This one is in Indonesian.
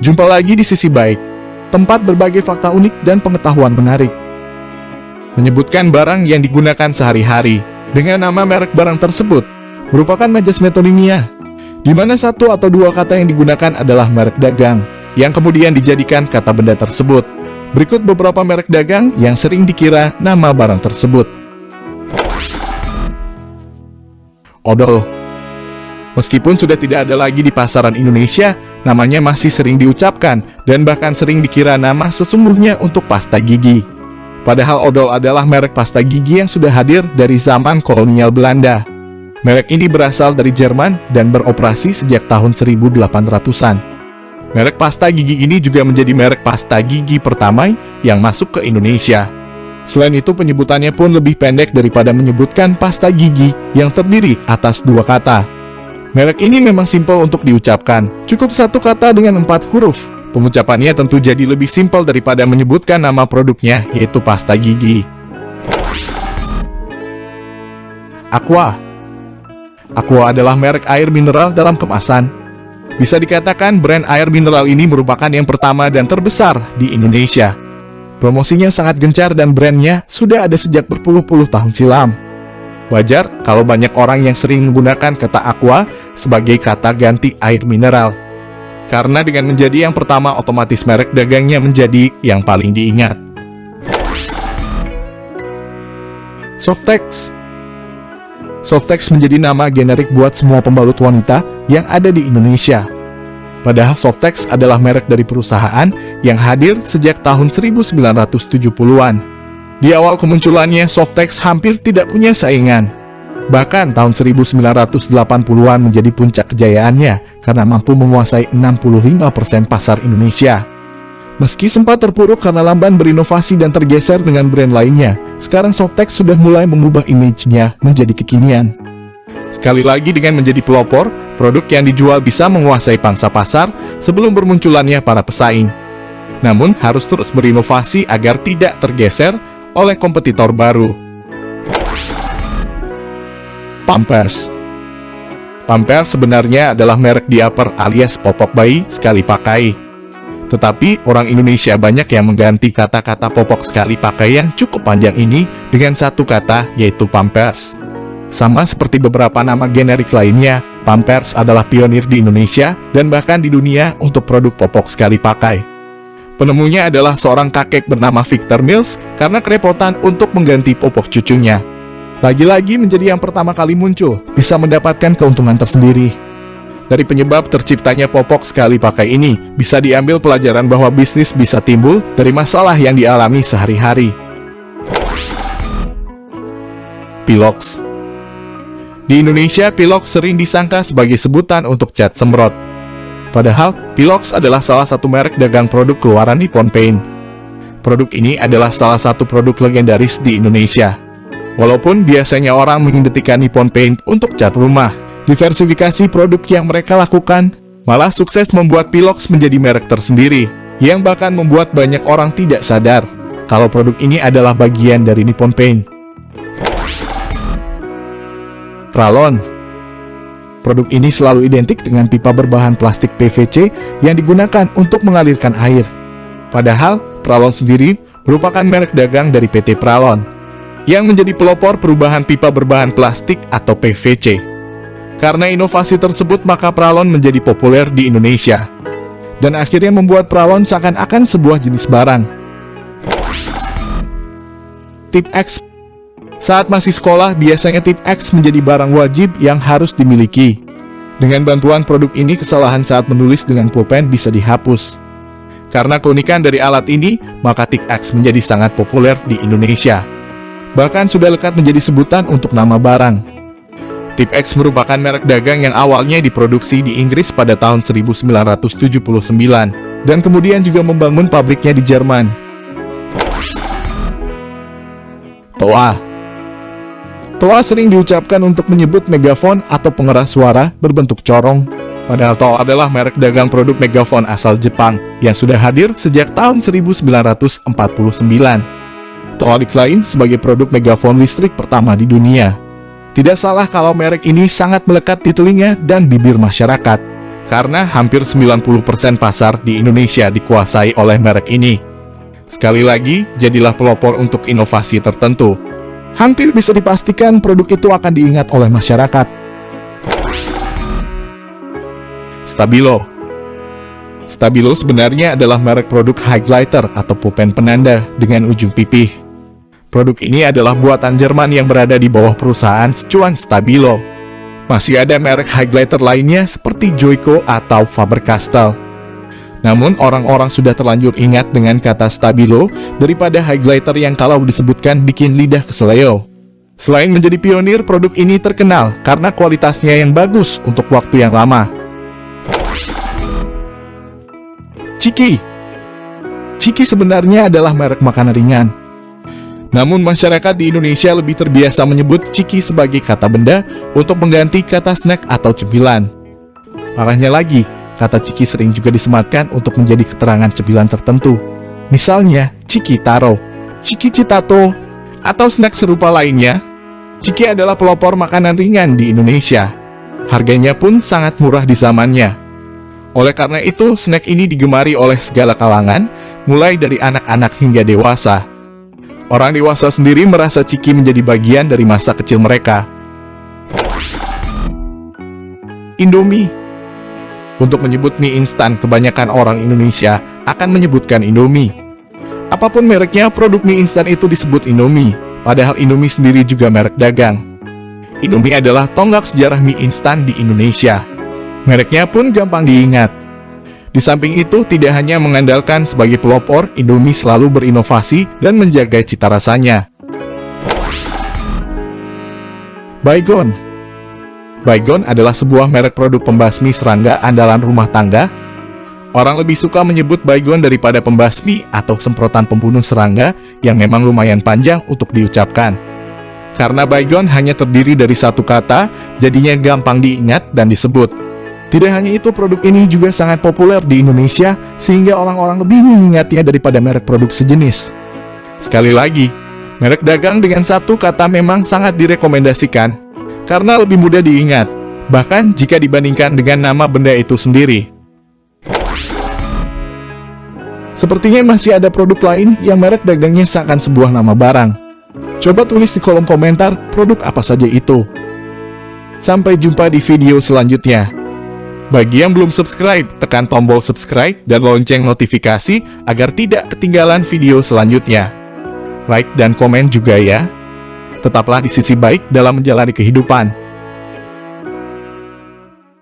Jumpa lagi di Sisi Baik, tempat berbagai fakta unik dan pengetahuan menarik. Menyebutkan barang yang digunakan sehari-hari dengan nama merek barang tersebut merupakan majas metonimia, di mana satu atau dua kata yang digunakan adalah merek dagang, yang kemudian dijadikan kata benda tersebut. Berikut beberapa merek dagang yang sering dikira nama barang tersebut. Odol. Meskipun sudah tidak ada lagi di pasaran Indonesia, namanya masih sering diucapkan dan bahkan sering dikira nama sesungguhnya untuk pasta gigi. Padahal odol adalah merek pasta gigi yang sudah hadir dari zaman kolonial Belanda. Merek ini berasal dari Jerman dan beroperasi sejak tahun 1800-an. Merek pasta gigi ini juga menjadi merek pasta gigi pertama yang masuk ke Indonesia. Selain itu, penyebutannya pun lebih pendek daripada menyebutkan pasta gigi yang terdiri atas dua kata. Merek ini memang simpel untuk diucapkan, cukup satu kata dengan 4 huruf. Pengucapannya tentu jadi lebih simpel daripada menyebutkan nama produknya, yaitu pasta gigi. Aqua. Aqua adalah merek air mineral dalam kemasan. Bisa dikatakan brand air mineral ini merupakan yang pertama dan terbesar di Indonesia. Promosinya sangat gencar dan brandnya sudah ada sejak berpuluh-puluh tahun silam. Wajar kalau banyak orang yang sering menggunakan kata aqua sebagai kata ganti air mineral. Karena dengan menjadi yang pertama, otomatis merek dagangnya menjadi yang paling diingat. Softex. Softex menjadi nama generik buat semua pembalut wanita yang ada di Indonesia. Padahal Softex adalah merek dari perusahaan yang hadir sejak tahun 1970-an. Di awal kemunculannya, Softex hampir tidak punya saingan. Bahkan tahun 1980-an menjadi puncak kejayaannya karena mampu menguasai 65% pasar Indonesia. Meski sempat terpuruk karena lamban berinovasi dan tergeser dengan brand lainnya, sekarang Softex sudah mulai mengubah image-nya menjadi kekinian. Sekali lagi, dengan menjadi pelopor, produk yang dijual bisa menguasai pangsa pasar sebelum bermunculannya para pesaing. Namun, harus terus berinovasi agar tidak tergeser oleh kompetitor baru. Pampers. Pampers sebenarnya adalah merek diaper alias popok bayi sekali pakai. Tetapi orang Indonesia banyak yang mengganti kata-kata popok sekali pakai yang cukup panjang ini dengan satu kata, yaitu Pampers. Sama seperti beberapa nama generik lainnya, Pampers adalah pionir di Indonesia dan bahkan di dunia untuk produk popok sekali pakai. Penemunya adalah seorang kakek bernama Victor Mills karena kerepotan untuk mengganti popok cucunya. Lagi-lagi menjadi yang pertama kali muncul, bisa mendapatkan keuntungan tersendiri. Dari penyebab terciptanya popok sekali pakai ini, bisa diambil pelajaran bahwa bisnis bisa timbul dari masalah yang dialami sehari-hari. Pilox. Di Indonesia, Pilox sering disangka sebagai sebutan untuk cat semprot. Padahal, Pilox adalah salah satu merek dagang produk keluaran Nippon Paint. Produk ini adalah salah satu produk legendaris di Indonesia. Walaupun biasanya orang mengidentikan Nippon Paint untuk cat rumah, diversifikasi produk yang mereka lakukan malah sukses membuat Pilox menjadi merek tersendiri, yang bahkan membuat banyak orang tidak sadar kalau produk ini adalah bagian dari Nippon Paint. Pralon. Produk ini selalu identik dengan pipa berbahan plastik PVC yang digunakan untuk mengalirkan air. Padahal, Pralon sendiri merupakan merek dagang dari PT Pralon, yang menjadi pelopor perubahan pipa berbahan plastik atau PVC. Karena inovasi tersebut, maka Pralon menjadi populer di Indonesia. Dan akhirnya membuat Pralon seakan-akan sebuah jenis barang. Tip X. Saat masih sekolah, biasanya tip X menjadi barang wajib yang harus dimiliki. Dengan bantuan produk ini, kesalahan saat menulis dengan pulpen bisa dihapus. Karena keunikan dari alat ini, maka tip X menjadi sangat populer di Indonesia. Bahkan sudah lekat menjadi sebutan untuk nama barang. Tip X merupakan merek dagang yang awalnya diproduksi di Inggris pada tahun 1979, dan kemudian juga membangun pabriknya di Jerman. Toa. Toa sering diucapkan untuk menyebut megafon atau pengeras suara berbentuk corong. Padahal Toa adalah merek dagang produk megafon asal Jepang yang sudah hadir sejak tahun 1949. Toa diklaim sebagai produk megafon listrik pertama di dunia. Tidak salah kalau merek ini sangat melekat di telinga dan bibir masyarakat. karena hampir 90% pasar di Indonesia dikuasai oleh merek ini. Sekali lagi, jadilah pelopor untuk inovasi tertentu. Hampir bisa dipastikan produk itu akan diingat oleh masyarakat. Stabilo. Stabilo sebenarnya adalah merek produk highlighter atau pulpen penanda dengan ujung pipih. Produk ini adalah buatan Jerman yang berada di bawah perusahaan Sichuan Stabilo. Masih ada merek highlighter lainnya seperti Joico atau Faber-Castell. Namun orang-orang sudah terlanjur ingat dengan kata Stabilo daripada highlighter yang kalau disebutkan bikin lidah keseleo. Selain menjadi pionir, produk ini terkenal karena kualitasnya yang bagus untuk waktu yang lama. Chiki. Chiki sebenarnya adalah merek makanan ringan. Namun masyarakat di Indonesia lebih terbiasa menyebut Chiki sebagai kata benda untuk mengganti kata snack atau cemilan. Parahnya lagi, kata Chiki sering juga disematkan untuk menjadi keterangan cemilan tertentu. Misalnya, Chiki Taro, Chiki Citato, atau snack serupa lainnya. Chiki adalah pelopor makanan ringan di Indonesia. Harganya pun sangat murah di zamannya. Oleh karena itu, snack ini digemari oleh segala kalangan, mulai dari anak-anak hingga dewasa. Orang dewasa sendiri merasa Chiki menjadi bagian dari masa kecil mereka. Indomie. Untuk menyebut mie instan, kebanyakan orang Indonesia akan menyebutkan Indomie. Apapun mereknya, produk mie instan itu disebut Indomie, padahal Indomie sendiri juga merek dagang. Indomie adalah tonggak sejarah mie instan di Indonesia. Mereknya pun gampang diingat. Di samping itu, tidak hanya mengandalkan sebagai pelopor, Indomie selalu berinovasi dan menjaga cita rasanya. Baygon. Baygon adalah sebuah merek produk pembasmi serangga andalan rumah tangga. Orang lebih suka menyebut Baygon daripada pembasmi atau semprotan pembunuh serangga yang memang lumayan panjang untuk diucapkan. Karena Baygon hanya terdiri dari satu kata, jadinya gampang diingat dan disebut. Tidak hanya itu, produk ini juga sangat populer di Indonesia, sehingga orang-orang lebih mengingatnya daripada merek produk sejenis. Sekali lagi, merek dagang dengan satu kata memang sangat direkomendasikan, karena lebih mudah diingat, bahkan jika dibandingkan dengan nama benda itu sendiri. Sepertinya masih ada produk lain yang merek dagangnya seakan sebuah nama barang. Coba tulis di kolom komentar produk apa saja itu. Sampai jumpa di video selanjutnya. Bagi yang belum subscribe, tekan tombol subscribe dan lonceng notifikasi agar tidak ketinggalan video selanjutnya. Like dan komen juga ya. Tetaplah di sisi baik dalam menjalani kehidupan.